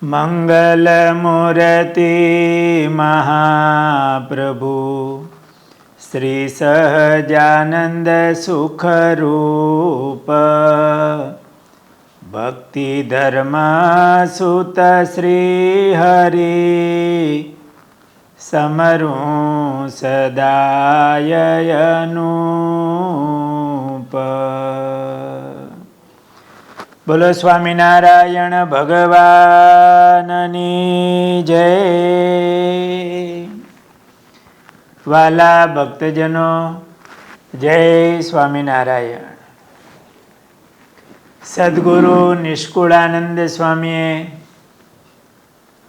મંગલમૂર્તિ મહાપ્રભુ શ્રી સહજાનંદ સુખરૂપ ભક્તિ ધર્મ સુત શ્રી હરિ સમરું સદાય અનુપ. બોલો સ્વામિનારાયણ ભગવાનની જય. વાલા ભક્તજનો, જય સ્વામિનારાયણ. સદગુરુ નિષ્કુળાનંદ સ્વામીએ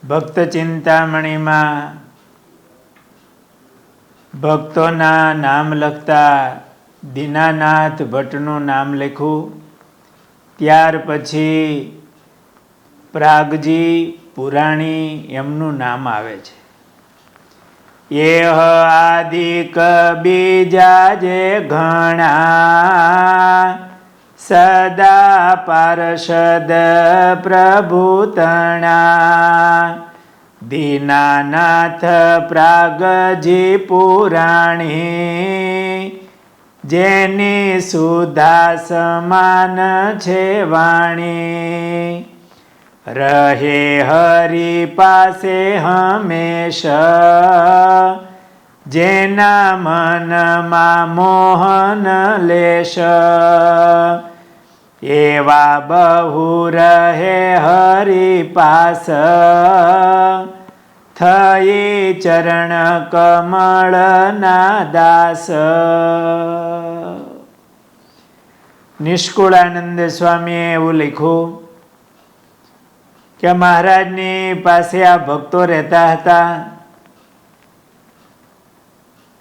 ભક્ત ચિંતામણીમાં ભક્તોના નામ લખતા દીનાનાથ ભટ્ટનું નામ લખ્યું. ત્યાર પછી પ્રાગજી પુરાણી એમનું નામ આવે છે. એ આદિક બીજા જે ઘણા સદા પાર્ષદ પ્રભુતણા દીનાનાથ પ્રાગજી પુરાણી જેની સુધા સમાન છે વાણી રહે હરિ પાસે હંમેશા જેના મનમાં મોહન લેશ એવા બહુ રહે હરિ પાસ થઈ ચરણ કમળના દાસ. નિષ્કુળાનંદ સ્વામીએ એવું લખ્યું કે મહારાજની પાસે આ ભક્તો રહેતા હતા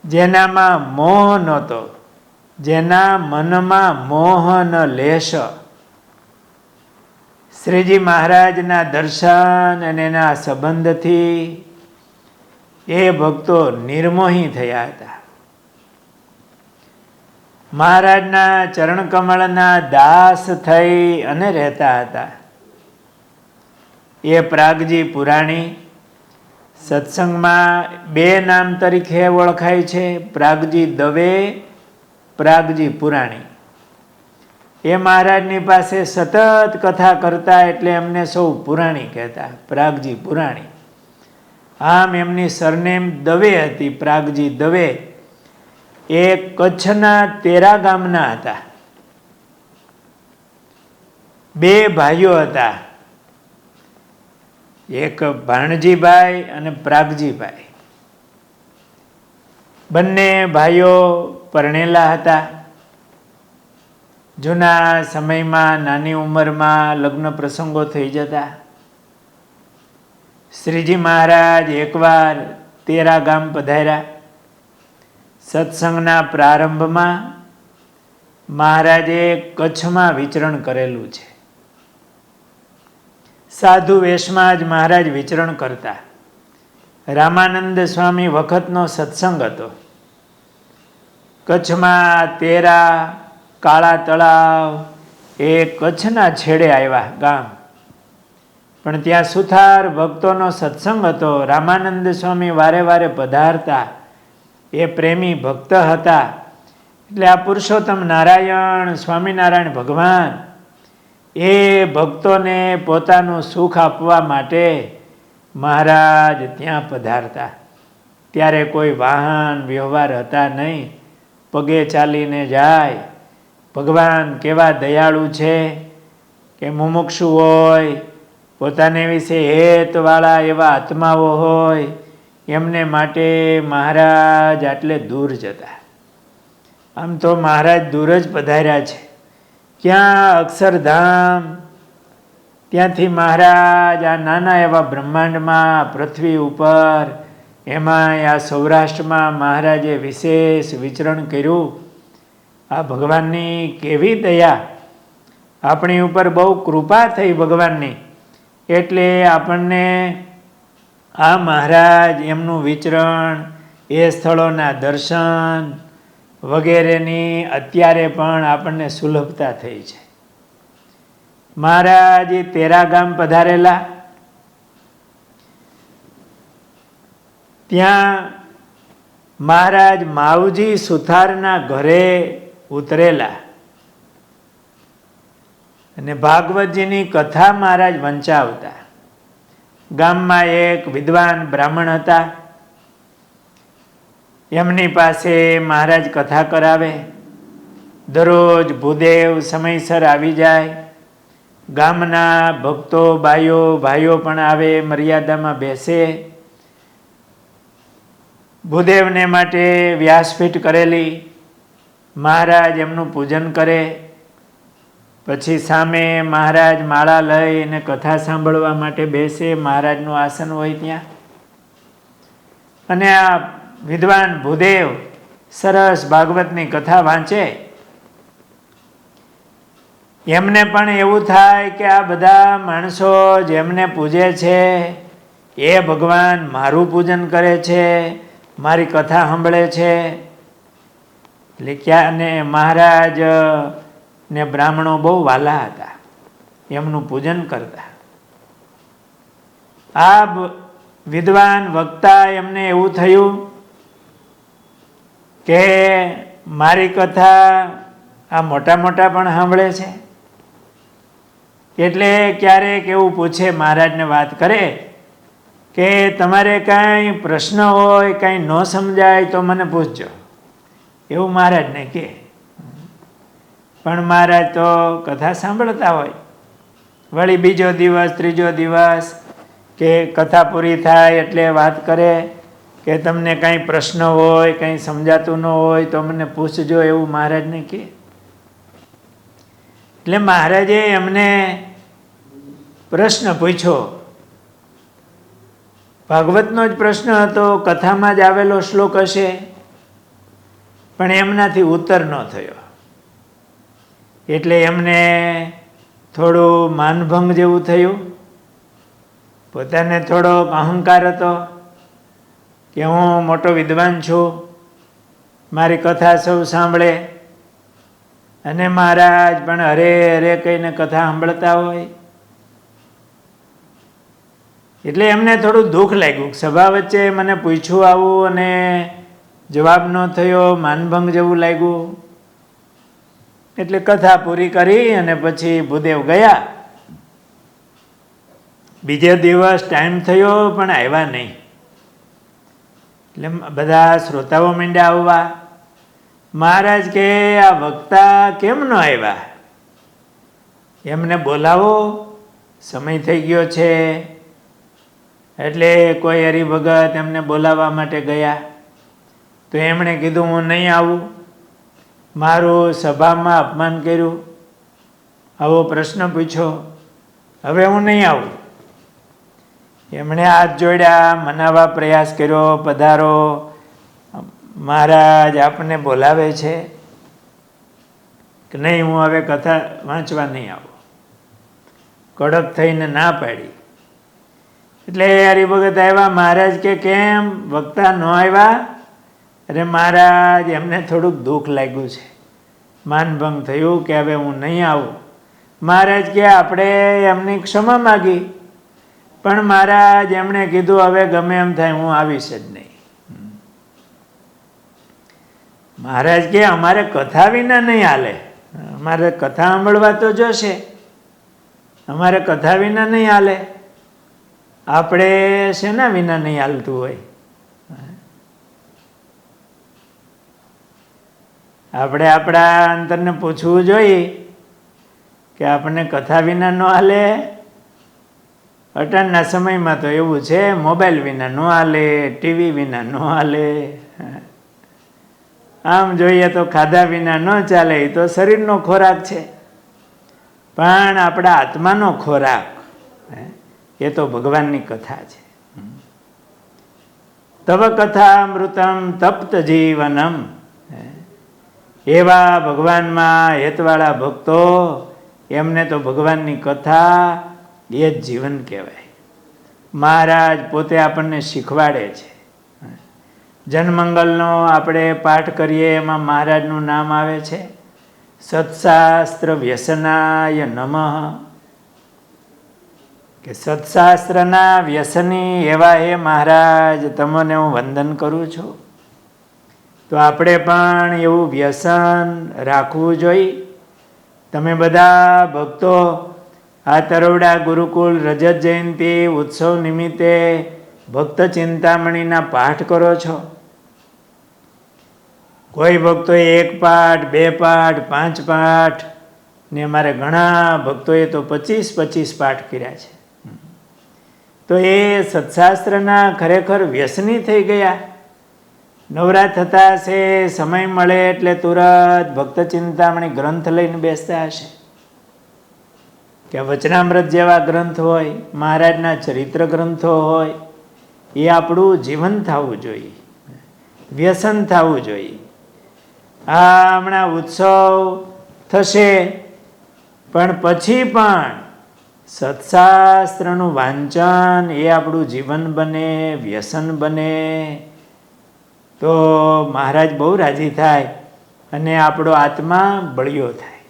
જેનામાં મોહ નહોતો, જેના મનમાં મોહ ન લેશ. શ્રીજી મહારાજના દર્શન અને એના સંબંધથી એ ભક્તો નિર્મોહી થયા હતા. મહારાજના ચરણકમળના દાસ થઈ અને રહેતા હતા. એ પ્રાગજી પુરાણી સત્સંગમાં બે નામ તરીકે ઓળખાય છે, પ્રાગજી દવે, પ્રાગજી પુરાણી. એ મહારાજની પાસે સતત કથા કરતા એટલે એમને સૌ પુરાણી કહેતા, પ્રાગજી પુરાણી. આમ એમની સરનેમ દવે હતી, પ્રાગજી દવે. એ કચ્છના તેરા ગામના હતા. બે ભાઈઓ હતા, એક ભાણજીભાઈ અને પ્રાગજીભાઈ. બંને ભાઈઓ પરણેલા હતા. જૂના સમયમાં નાની ઉંમરમાં લગ્ન પ્રસંગો થઈ જતા. શ્રીજી મહારાજ એકવાર તેરા ગામ પધાર્યા. સત્સંગના પ્રારંભમાં મહારાજે કચ્છમાં વિચરણ કરેલું છે. સાધુ વેશમાં જ મહારાજ વિચરણ કરતા. રામાનંદ સ્વામી વખતનો સત્સંગ હતો. કચ્છમાં તેરા, કાળા તળાવ એ કચ્છના છેડે આવ્યા ગામ, પણ ત્યાં સુથાર ભક્તોનો સત્સંગ હતો. રામાનંદ સ્વામી વારે વારે પધારતા. એ પ્રેમી ભક્ત હતા. એટલે આ પુરુષોત્તમ નારાયણ સ્વામિનારાયણ ભગવાન એ ભક્તોને પોતાનું સુખ આપવા માટે મહારાજ ત્યાં પધારતા. ત્યારે કોઈ વાહન વ્યવહાર હતા નહીં, પગે ચાલીને જાય. ભગવાન કેવા દયાળુ છે કે મુમુક્ષુ હોય, પોતાને વિશે હેતવાળા એવા આત્માઓ હોય, એમને માટે મહારાજ આટલે દૂર જતા. આમ તો મહારાજ દૂર જ પધાર્યા છે. ક્યાં અક્ષરધામ, ત્યાંથી મહારાજ આ નાના એવા બ્રહ્માંડમાં, પૃથ્વી ઉપર, એમાંય આ સૌરાષ્ટ્રમાં મહારાજે વિશેષ વિચરણ કર્યું. આ ભગવાનની કેવી દયા, આપણી ઉપર બહુ કૃપા થઈ ભગવાનની. એટલે આપણને આ મહારાજ એમનું વિચરણ, એ સ્થળોના દર્શન વગેરેની અત્યારે પણ આપણને સુલભતા થઈ છે. મહારાજ તેરા ગામ પધારેલા. ત્યાં મહારાજ માવજી સુથારના ઘરે ઉતરેલા અને ભાગવતજીની કથા મહારાજ વંચાવતા. ગામમાં એક વિદ્વાન બ્રાહ્મણ હતા. એમની પાસે મહારાજ કથા કરાવે. દરરોજ ભૂદેવ સમયસર આવી જાય. ગામના ભક્તો ભાઈઓ પણ આવે, મર્યાદામાં બેસે. ભૂદેવને માટે વ્યાસપીઠ કરેલી. મહારાજ એમનું પૂજન કરે. પછી સામે મહારાજ માળા લઈને કથા સાંભળવા માટે બેસે. મહારાજનું આસન હોય ત્યાં. અને આ વિદ્વાન ભૂદેવ સરસ ભાગવતની કથા વાંચે. એમને પણ એવું થાય કે આ બધા માણસો જેમને પૂજે છે એ ભગવાન મારું પૂજન કરે છે, મારી કથા સાંભળે છે. એટલે ક્યાં ને મહારાજ ને બ્રાહ્મણો બહુ વાલા હતા, એમનું પૂજન કરતા. આ વિદ્વાન વક્તા એમને એવું થયું કે મારી કથા આ મોટા પણ સાંભળે છે. એટલે ક્યારેક એવું પૂછે, મહારાજને વાત કરે કે તમારે કાંઈ પ્રશ્ન હોય, કાંઈ ન સમજાય તો મને પૂછજો, એવું મહારાજને કહે. પણ મહારાજ તો કથા સાંભળતા હોય. વળી બીજો દિવસ, ત્રીજો દિવસ કે કથા પૂરી થાય એટલે વાત કરે કે તમને કાંઈ પ્રશ્ન હોય, કંઈ સમજાતું ન હોય તો મને પૂછજો, એવું મહારાજને કહે. એટલે મહારાજે એમને પ્રશ્ન પૂછ્યો. ભાગવતનો જ પ્રશ્ન હતો, કથામાં જ આવેલો શ્લોક હશે, પણ એમનાથી ઉત્તર ન થયો. એટલે એમને થોડું માનભંગ જેવું થયું. પોતાને થોડોક અહંકાર હતો કે હું મોટો વિદ્વાન છું, મારી કથા સૌ સાંભળે. અને મહારાજ પણ હરે હરે કહીને કથા સાંભળતા હોય. એટલે એમને થોડું દુઃખ લાગ્યું. સભા વચ્ચે મને પૂછ્યું આવું અને જવાબ ન થયો, માનભંગ જેવું લાગ્યું. એટલે કથા પૂરી કરી અને પછી ભૂદેવ ગયા. બીજે દિવસ ટાઈમ થયો પણ આવ્યા નહીં. એટલે બધા શ્રોતાઓ માંડ્યા આવવા. મહારાજ કે આ વક્તા કેમ ન આવ્યા? એમને બોલાવો, સમય થઈ ગયો છે. એટલે કોઈ હરિભગત એમને બોલાવવા માટે ગયા. તો એમણે કીધું હું નહીં આવું, મારું સભામાં અપમાન કર્યું, આવો પ્રશ્ન પૂછ્યો, હવે હું નહીં આવું. એમણે હાથ જોડ્યા, મનાવવા પ્રયાસ કર્યો, પધારો, મહારાજ આપને બોલાવે છે. કે નહીં, હું હવે કથા વાંચવા નહીં આવું. કડક થઈને ના પાડી. એટલે હરિભગત આવ્યા. મહારાજ કે કેમ વક્તા ન આવ્યા? અરે મહારાજ, એમને થોડુંક દુઃખ લાગ્યું છે, માનભંગ થયું કે હવે હું નહીં આવું. મહારાજ કે આપણે એમની ક્ષમા માગી, પણ મહારાજ એમણે કીધું હવે ગમે એમ થાય હું આવીશ જ નહીં. મહારાજ કે અમારે કથા વિના નહીં હાલે, અમારે કથા સાંભળવા તો જોશે, અમારે કથા વિના નહીં હાલે. આપણે શેના વિના નહીં હાલતું હોય? આપણે આપણા અંતરને પૂછવું જોઈએ કે આપણને કથા વિના ન હાલે. અટાણના સમયમાં તો એવું છે, મોબાઈલ વિના ન હાલે, ટીવી વિના ન હાલે. આમ જોઈએ તો ખાધા વિના ન ચાલે, એ તો શરીરનો ખોરાક છે. પણ આપણા આત્માનો ખોરાક એ તો ભગવાનની કથા છે. તવ કથા અમૃતમ તપ્ત જીવનમ. એવા ભગવાનમાં હેતવાળા ભક્તો, એમને તો ભગવાનની કથા એ જ જીવન કહેવાય. મહારાજ પોતે આપણને શીખવાડે છે. જનમંગલનો આપણે પાઠ કરીએ એમાં મહારાજનું નામ આવે છે. સત્શાસ્ત્ર વ્યસનાય નમઃ. કે સત્શાસ્ત્રના વ્યસની એવા હે મહારાજ, તમને હું વંદન કરું છું. તો આપણે પણ એવું વ્યસન રાખવું જોઈએ. તમે બધા ભક્તો આ તરોડા ગુરુકુળ રજત જયંતિ ઉત્સવ નિમિત્તે ભક્ત ચિંતામણીના પાઠ કરો છો. કોઈ ભક્તોએ 1 પાઠ, 2 પાઠ, 5 પાઠ ને અમારે ઘણા ભક્તોએ તો 25 પાઠ કર્યા છે. તો એ સત્શાસ્ત્રના ખરેખર વ્યસની થઈ ગયા. નવરા થતા હશે, સમય મળે એટલે તુરત ભક્ત ચિંતામણી ગ્રંથ લઈને બેસતા હશે. કે વચનામૃત જેવા ગ્રંથ હોય, મહારાજના ચરિત્ર ગ્રંથો હોય, એ આપણું જીવન થવું જોઈએ, વ્યસન થવું જોઈએ. આ હમણાં ઉત્સવ થશે, પણ પછી પણ સત્શાસ્ત્રનું વાંચન એ આપણું જીવન બને, વ્યસન બને, તો મહારાજ બહુ રાજી થાય અને આપણો આત્મા બળિયો થાય.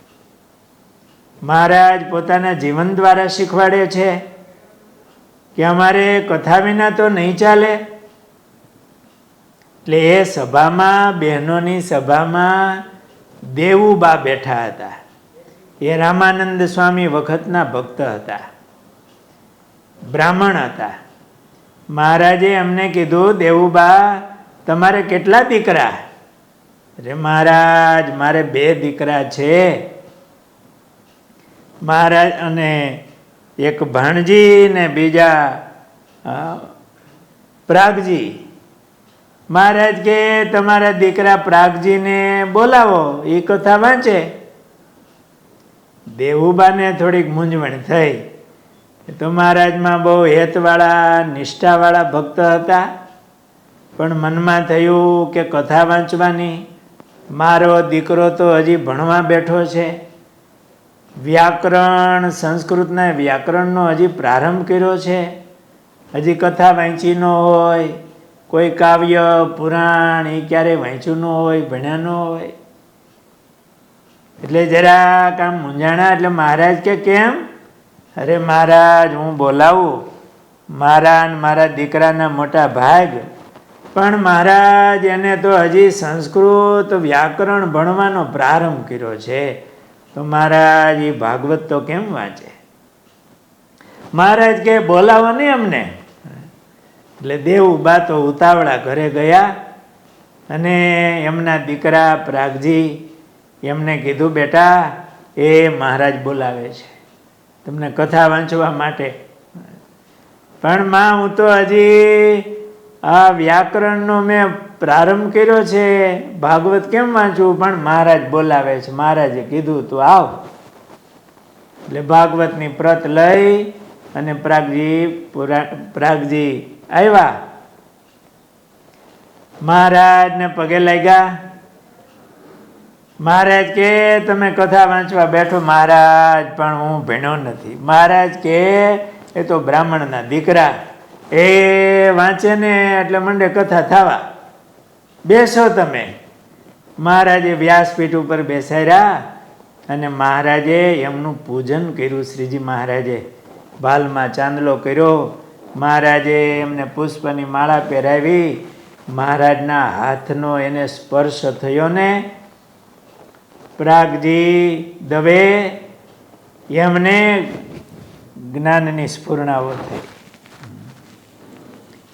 મહારાજ પોતાના જીવન દ્વારા શીખવાડે છે કે અમારે કથા વિના તો નહીં ચાલે. એટલે એ સભામાં, બહેનોની સભામાં દેવુબા બેઠા હતા. એ રામાનંદ સ્વામી વખતના ભક્ત હતા, બ્રાહ્મણ હતા. મહારાજે એમને કીધું, દેવુબા તમારે કેટલા દીકરા? અરે મહારાજ મારે 2 દીકરા છે મહારાજ, અને એક ભાણજી ને બીજા પ્રાગજી. મહારાજ કે તમારા દીકરા પ્રાગજીને બોલાવો, એ કથા વાંચે. દેવુબાને થોડીક મૂંઝવણ થઈ. તો મહારાજમાં બહુ હેતવાળા, નિષ્ઠાવાળા ભક્ત હતા. પણ મનમાં થયું કે કથા વાંચવાની, મારો દીકરો તો હજી ભણવા બેઠો છે, વ્યાકરણ, સંસ્કૃતના વ્યાકરણનો હજી પ્રારંભ કર્યો છે, હજી કથા વાંચી ન હોય, કોઈ કાવ્ય પુરાણ એ ક્યારેય વાંચ્યું ન હોય, ભણ્યા ન હોય. એટલે જરાક આમ મૂંઝાણા. એટલે મહારાજ કે કેમ? અરે મહારાજ હું બોલાવું, મારા દીકરાના મોટા ભાગ, પણ મહારાજ એને તો હજી સંસ્કૃત વ્યાકરણ ભણવાનો પ્રારંભ કર્યો છે, તો મહારાજ એ ભાગવત તો કેમ વાંચે? મહારાજ કે બોલાવો ને અમને. એટલે દેવુબા તો ઉતાવળા ઘરે ગયા અને એમના દીકરા પ્રાગજી એમને કીધું, બેટા એ મહારાજ બોલાવે છે તમને કથા વાંચવા માટે. પણ માં હું તો હજી આ વ્યાકરણનો મેં પ્રારંભ કર્યો છે, ભાગવત કેમ વાંચવું? પણ મહારાજ બોલાવે છે, મહારાજે કીધું તું આવ. એટલે ભાગવતની પ્રત લઈ અને પ્રાગજી આવ્યા. મહારાજને પગે લાગ્યા. મહારાજ કે તમે કથા વાંચવા બેઠો. મહારાજ પણ હું ભણ્યો નથી. મહારાજ કે એ તો બ્રાહ્મણના દીકરા, એ વાંચે ને એટલે મંડે કથા થવા, બેસો તમે. મહારાજે વ્યાસપીઠ ઉપર બેસાડ્યા અને મહારાજે એમનું પૂજન કર્યું. શ્રીજી મહારાજે ભાલમાં ચાંદલો કર્યો. મહારાજે એમને પુષ્પની માળા પહેરાવી. મહારાજના હાથનો એને સ્પર્શ થયો ને પ્રાગજી દવે એમને જ્ઞાનની સ્ફુરણાઓ થઈ.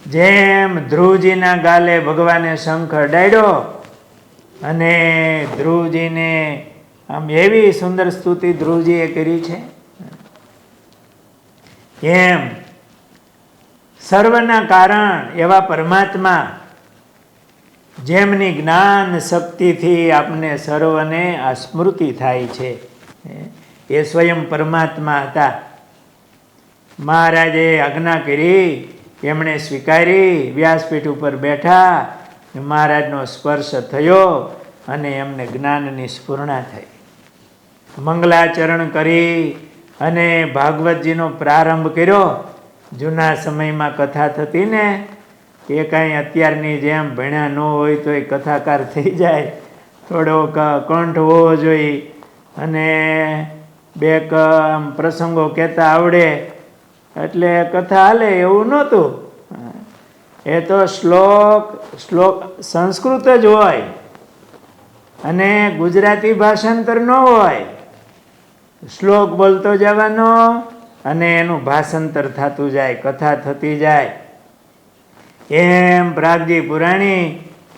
જેમ ધ્રુવજીના ગાલે ભગવાને શંખ અડાડ્યો અને ધ્રુવજીને આમ એવી સુંદર સ્તુતિ ધ્રુવજીએ કરી છે, એમ સર્વના કારણ એવા પરમાત્મા, જેમની જ્ઞાન શક્તિથી આપને સર્વને આ સ્મૃતિ થાય છે, એ સ્વયં પરમાત્મા હતા. મહારાજે આજ્ઞા કરી, એમણે સ્વીકારી. વ્યાસપીઠ ઉપર બેઠા, મહારાજનો સ્પર્શ થયો અને એમને જ્ઞાનની સ્ફુરણા થઈ. મંગલાચરણ કરી અને ભાગવતજીનો પ્રારંભ કર્યો. જૂના સમયમાં કથા થતી ને, એ કાંઈ અત્યારની જેમ ભણ્યા ન હોય તો એ કથાકાર થઈ જાય, થોડો કંઠ હોવો જોઈએ અને બે પ્રસંગો કહેતા આવડે એટલે કથા હાલે એવું નહોતું. એ તો શ્લોક સંસ્કૃત જ હોય અને ગુજરાતી ભાષાંતર ન હોય. શ્લોક બોલતો જવાનો અને એનું ભાષાંતર થતું જાય, કથા થતી જાય. એમ પ્રાગજી પુરાણી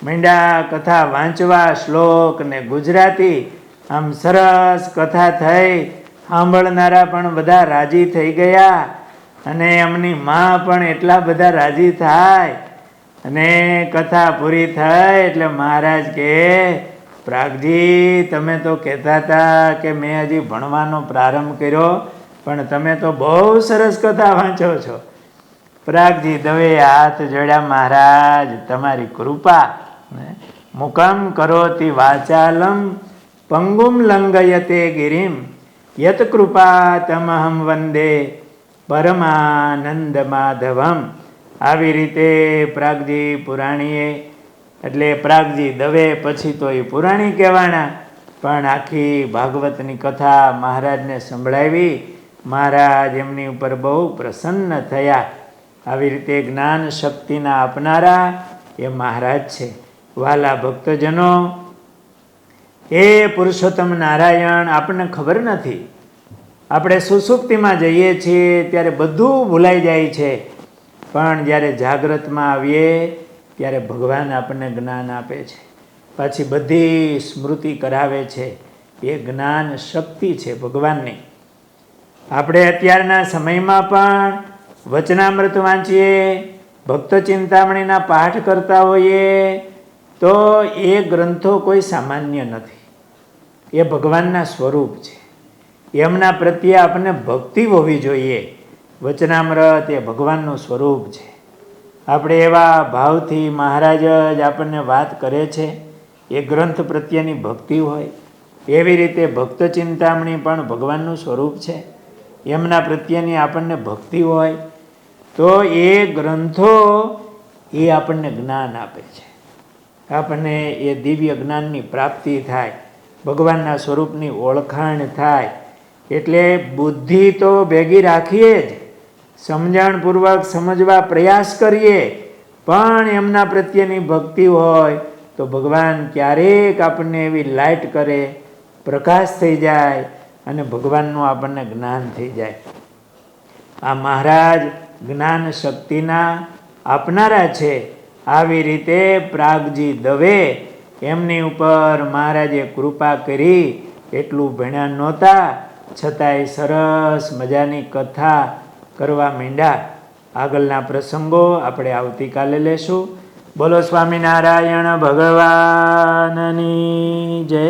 મીંડા કથા વાંચવા, શ્લોક ને ગુજરાતી આમ સરસ કથા થઈ. સાંભળનારા પણ બધા રાજી થઈ ગયા અને એમની માં પણ એટલા બધા રાજી થાય. અને કથા પૂરી થઈ એટલે મહારાજ કે, પ્રાગજી તમે તો કહેતા હતા કે મેં હજી ભણવાનો પ્રારંભ કર્યો, પણ તમે તો બહુ સરસ કથા વાંચો છો. પ્રાગજી દવે હાથ જોડ્યા, મહારાજ તમારી કૃપા. મુકમ કરોતિ વાચાલમ પંગુમ લંઘયતે ગિરિમ યત કૃપા તમહમ વંદે પરમાનંદ માધવમ. આવી રીતે પ્રાગજી પુરાણીએ, એટલે પ્રાગજી દવે પછી તો એ પુરાણી કહેવાના, પણ આખી ભાગવતની કથા મહારાજને સંભળાવી. મહારાજ એમની ઉપર બહુ પ્રસન્ન થયા. આવી રીતે જ્ઞાન શક્તિના આપનારા એ મહારાજ છે. વાલા ભક્તજનો, એ પુરુષોત્તમ નારાયણ આપણને ખબર નથી. આપણે સુસુપ્તિમાં જઈએ છીએ ત્યારે બધું ભૂલાઈ જાય છે, પણ જ્યારે જાગ્રતમાં આવીએ ત્યારે ભગવાન આપણને જ્ઞાન આપે છે, પાછી બધી સ્મૃતિ કરાવે છે. એ જ્ઞાન શક્તિ છે ભગવાનની. આપણે અત્યારના સમયમાં પણ વચનામૃત વાંચીએ, ભક્ત ચિંતામણીના પાઠ કરતા હોઈએ તો એ ગ્રંથો કોઈ સામાન્ય નથી. એ ભગવાનના સ્વરૂપ છે. એમના પ્રત્યે આપણને ભક્તિ હોવી જોઈએ. વચનામૃત એ ભગવાનનું સ્વરૂપ છે. આપણે એવા ભાવથી મહારાજ જ આપણને વાત કરે છે, એ ગ્રંથ પ્રત્યેની ભક્તિ હોય. એવી રીતે ભક્ત ચિંતામણી પણ ભગવાનનું સ્વરૂપ છે. એમના પ્રત્યેની આપણને ભક્તિ હોય તો એ ગ્રંથો એ આપણને જ્ઞાન આપે છે. આપણને એ દિવ્ય જ્ઞાનની પ્રાપ્તિ થાય, ભગવાનના સ્વરૂપની ઓળખાણ થાય. એટલે બુદ્ધિ તો ભેગી રાખીએ જ, સમજણપૂર્વક સમજવા પ્રયાસ કરીએ, પણ એમના પ્રત્યેની ભક્તિ હોય તો ભગવાન ક્યારેક આપણને એવી લાઇટ કરે, પ્રકાશ થઈ જાય અને ભગવાનનું આપણને જ્ઞાન થઈ જાય. આ મહારાજ જ્ઞાન શક્તિના આપનારા છે. આવી રીતે પ્રાગજી દવે એમની ઉપર મહારાજે કૃપા કરી. એટલું ભણ્યા નહોતા છતાંય સરસ મજાની કથા કરવા માંડ્યા. આગળના પ્રસંગો આપણે આવતીકાલે લેશું. બોલો સ્વામિનારાયણ ભગવાનની જય.